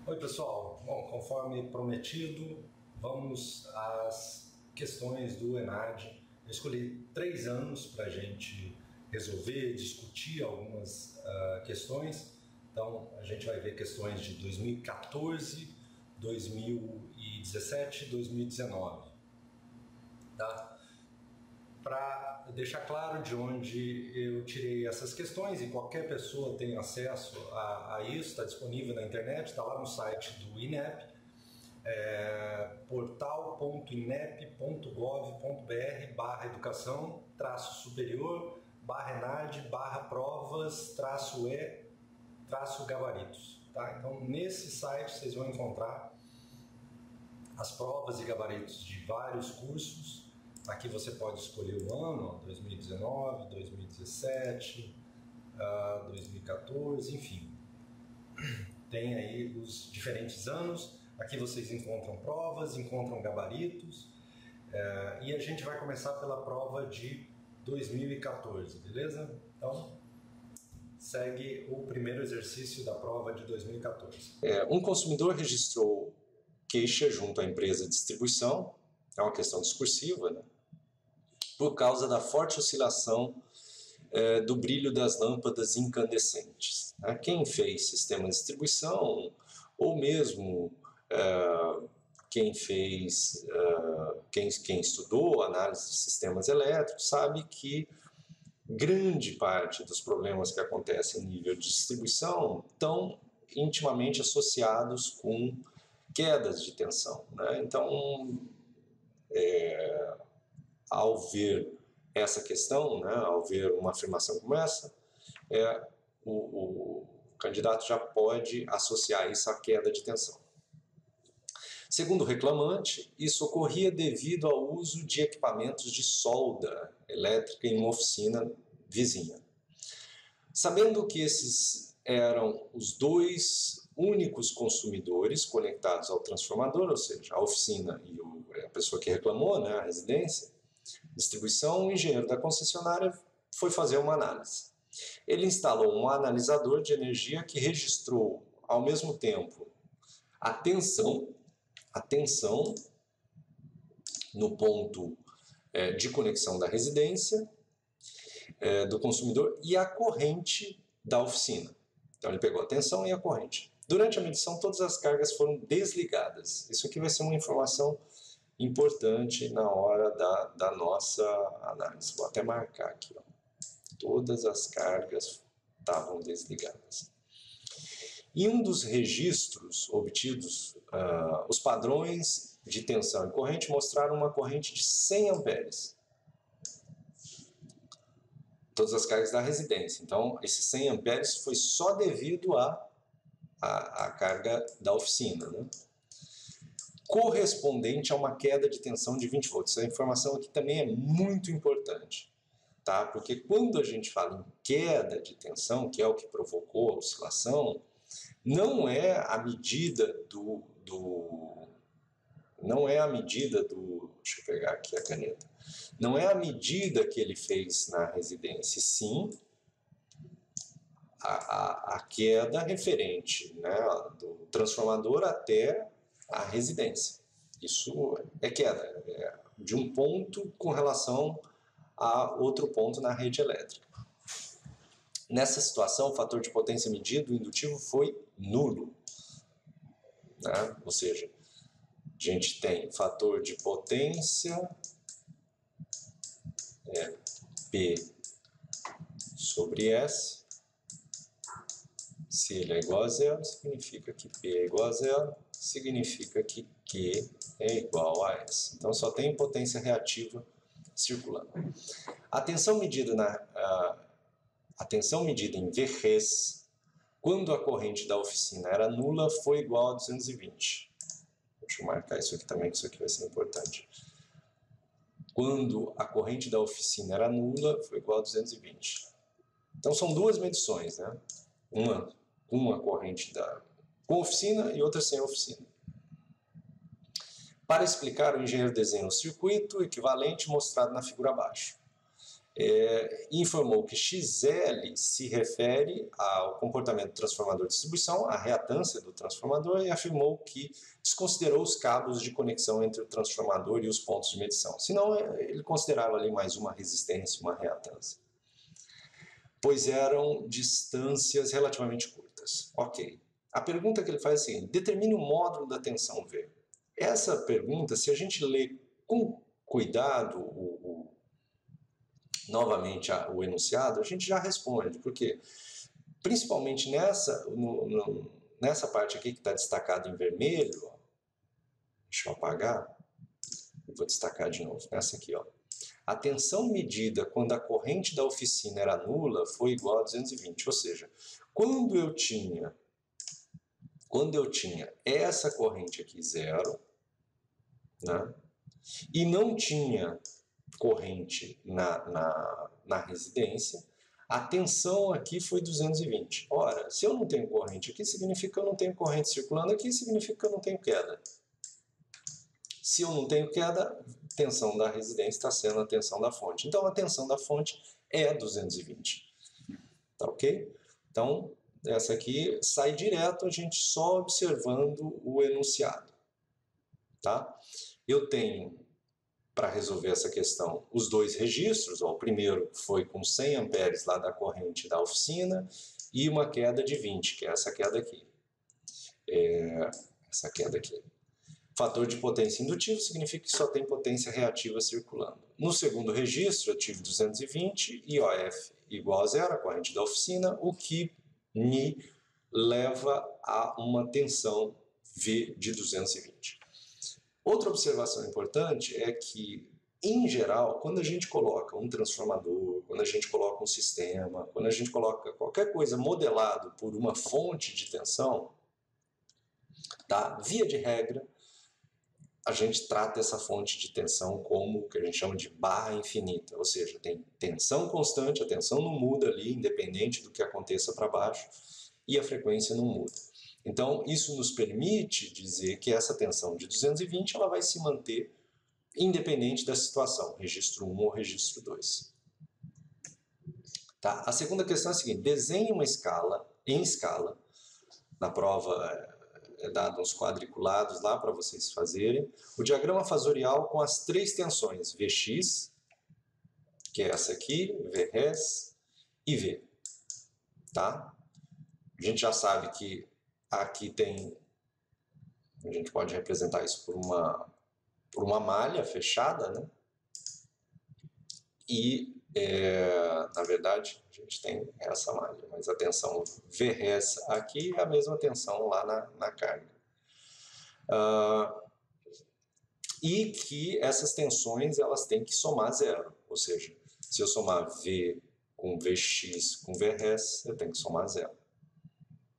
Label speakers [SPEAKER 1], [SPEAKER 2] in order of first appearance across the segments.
[SPEAKER 1] Oi pessoal, bom, conforme prometido, vamos às questões do ENAD. Eu escolhi 3 anos para a gente resolver, discutir algumas questões. Então a gente vai ver questões de 2014, 2017 e 2019. Tá? Para deixar claro de onde eu tirei essas questões, e qualquer pessoa tem acesso a isso, está disponível na internet, está lá no site do INEP, portal.inep.gov.br/educação-enad/provas-e-gabaritos. Tá? Então, nesse site vocês vão encontrar as provas e gabaritos de vários cursos. Aqui você pode escolher o ano, 2019, 2017, 2014, enfim. Tem aí os diferentes anos. Aqui vocês encontram provas, encontram gabaritos. E a gente vai começar pela prova de 2014, beleza? Então, segue o primeiro exercício da prova de 2014.
[SPEAKER 2] Um consumidor registrou queixa junto à empresa de distribuição, é uma questão discursiva, né? Por causa da forte oscilação do brilho das lâmpadas incandescentes. Quem fez sistema de distribuição, ou mesmo quem estudou análise de sistemas elétricos, sabe que grande parte dos problemas que acontecem em nível de distribuição estão intimamente associados com quedas de tensão, né? Então, ao ver essa questão, né, ao ver uma afirmação como essa, o candidato já pode associar isso à queda de tensão. Segundo o reclamante, isso ocorria devido ao uso de equipamentos de solda elétrica em uma oficina vizinha. Sabendo que esses eram os dois únicos consumidores conectados ao transformador, ou seja, a oficina e a pessoa que reclamou, né, a residência, distribuição, o engenheiro da concessionária foi fazer uma análise. Ele instalou um analisador de energia que registrou, ao mesmo tempo, a tensão no ponto de conexão da residência do consumidor e a corrente da oficina. Então ele pegou a tensão e a corrente. Durante a medição, todas as cargas foram desligadas. Isso aqui vai ser uma informação importante na hora da nossa análise. Vou até marcar aqui. Ó. Todas as cargas estavam desligadas. Em um dos registros obtidos, os padrões de tensão e corrente mostraram uma corrente de 100 amperes. Todas as cargas da residência. Então, esses 100 amperes foi só devido à carga da oficina, né? Correspondente a uma queda de tensão de 20 volts. Essa informação aqui também é muito importante, tá? Porque quando a gente fala em queda de tensão, que é o que provocou a oscilação, não é a medida deixa eu pegar aqui a caneta. Não é a medida que ele fez na residência, sim a queda referente, né, do transformador até a residência. Isso é queda de um ponto com relação a outro ponto na rede elétrica. Nessa situação, o fator de potência medido indutivo foi nulo, né? Ou seja, a gente tem fator de potência P sobre S. Se ele é igual a zero, significa que P é igual a zero, significa que Q é igual a S. Então só tem potência reativa circulando. A tensão medida em Vrs, quando a corrente da oficina era nula, foi igual a 220. Deixa eu marcar isso aqui também, que isso aqui vai ser importante. Quando a corrente da oficina era nula, foi igual a 220. Então são duas medições, né? Uma com a corrente com oficina e outra sem oficina. Para explicar, o engenheiro desenha o circuito equivalente mostrado na figura abaixo. informou que XL se refere ao comportamento do transformador de distribuição, à reatância do transformador, e afirmou que desconsiderou os cabos de conexão entre o transformador e os pontos de medição. Senão, ele considerava ali mais uma resistência, uma reatância. Pois eram distâncias relativamente curtas. Ok. A pergunta que ele faz é a seguinte: determine o módulo da tensão V. Essa pergunta, se a gente lê com cuidado novamente o enunciado, a gente já responde, porque principalmente nessa parte aqui que está destacado em vermelho, ó, deixa eu apagar, vou destacar de novo, nessa aqui, ó. A tensão medida quando a corrente da oficina era nula foi igual a 220, ou seja, quando eu tinha essa corrente aqui zero, né, e não tinha corrente na residência, a tensão aqui foi 220. Ora, se eu não tenho corrente aqui, significa que eu não tenho corrente circulando aqui, significa que eu não tenho queda. Se eu não tenho queda, a tensão da residência está sendo a tensão da fonte. Então, a tensão da fonte é 220. Tá ok? Então, essa aqui sai direto, a gente só observando o enunciado. Tá? Eu tenho, para resolver essa questão, os dois registros. Ó, o primeiro foi com 100 amperes lá da corrente da oficina e uma queda de 20, que é essa queda aqui. Essa queda aqui. Fator de potência indutivo significa que só tem potência reativa circulando. No segundo registro, eu tive 220, IOF igual a zero, a corrente da oficina, o que me leva a uma tensão V de 220. Outra observação importante é que, em geral, quando a gente coloca um transformador, quando a gente coloca um sistema, quando a gente coloca qualquer coisa modelado por uma fonte de tensão, tá? Via de regra, a gente trata essa fonte de tensão como o que a gente chama de barra infinita, ou seja, tem tensão constante, a tensão não muda ali, independente do que aconteça para baixo, e a frequência não muda. Então, isso nos permite dizer que essa tensão de 220 ela vai se manter independente da situação, registro 1 ou registro 2. Tá? A segunda questão é a seguinte: desenhe uma escala, em escala, na prova é dado uns quadriculados lá para vocês fazerem, o diagrama fasorial com as três tensões, Vx, que é essa aqui, Vres e V. Tá? A gente já sabe que aqui tem, a gente pode representar isso por uma malha fechada, né? E, na verdade, a gente tem essa malha, mas a tensão Vres aqui é a mesma tensão lá na carga. E que essas tensões elas têm que somar zero, ou seja, se eu somar V com Vx com Vres, eu tenho que somar zero.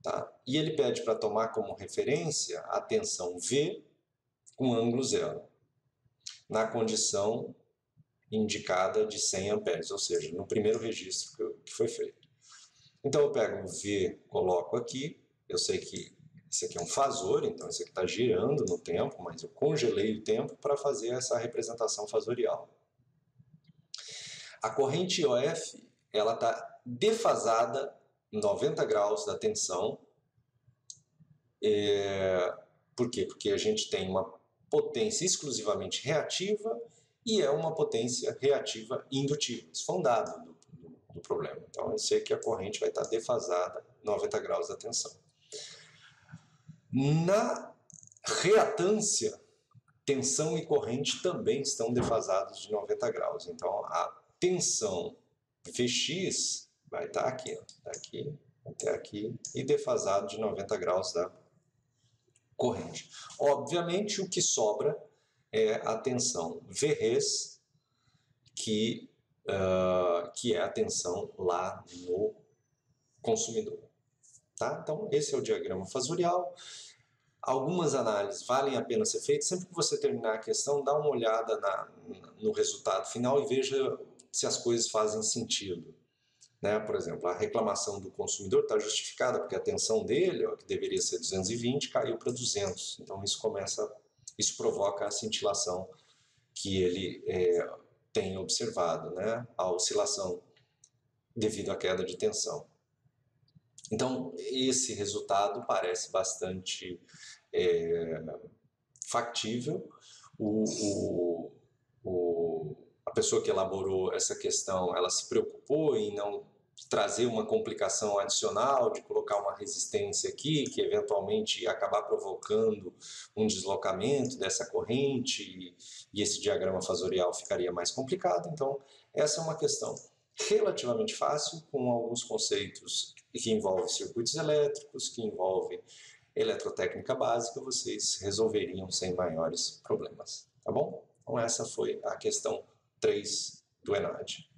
[SPEAKER 2] Tá? E ele pede para tomar como referência a tensão V com ângulo zero, na condição indicada de 100 amperes, ou seja, no primeiro registro que foi feito. Então eu pego o V, coloco aqui, eu sei que esse aqui é um fasor, então isso aqui está girando no tempo, mas eu congelei o tempo para fazer essa representação fasorial. A corrente IOF ela está defasada 90 graus da tensão. Por quê? Porque a gente tem uma potência exclusivamente reativa e é uma potência reativa indutiva. Isso foi um dado do problema. Então, eu sei que a corrente vai estar defasada 90 graus da tensão. Na reatância, tensão e corrente também estão defasados de 90 graus. Então, a tensão Vx vai estar aqui, ó, daqui até aqui, e defasado de 90 graus da corrente. Obviamente, o que sobra é a tensão Vres, que é a tensão lá no consumidor. Tá? Então, esse é o diagrama fasorial. Algumas análises valem a pena ser feitas. Sempre que você terminar a questão, dá uma olhada no resultado final e veja se as coisas fazem sentido. Né? Por exemplo, a reclamação do consumidor está justificada, porque a tensão dele, ó, que deveria ser 220, caiu para 200. Então, isso provoca a cintilação que ele tem observado, né, a oscilação devido à queda de tensão. Então, esse resultado parece bastante factível. A pessoa que elaborou essa questão, ela se preocupou em não trazer uma complicação adicional, de colocar uma resistência aqui, que eventualmente ia acabar provocando um deslocamento dessa corrente, e esse diagrama fasorial ficaria mais complicado. Então, essa é uma questão relativamente fácil, com alguns conceitos que envolvem circuitos elétricos, que envolvem eletrotécnica básica, vocês resolveriam sem maiores problemas, tá bom? Então essa foi a questão 3 do ENAD.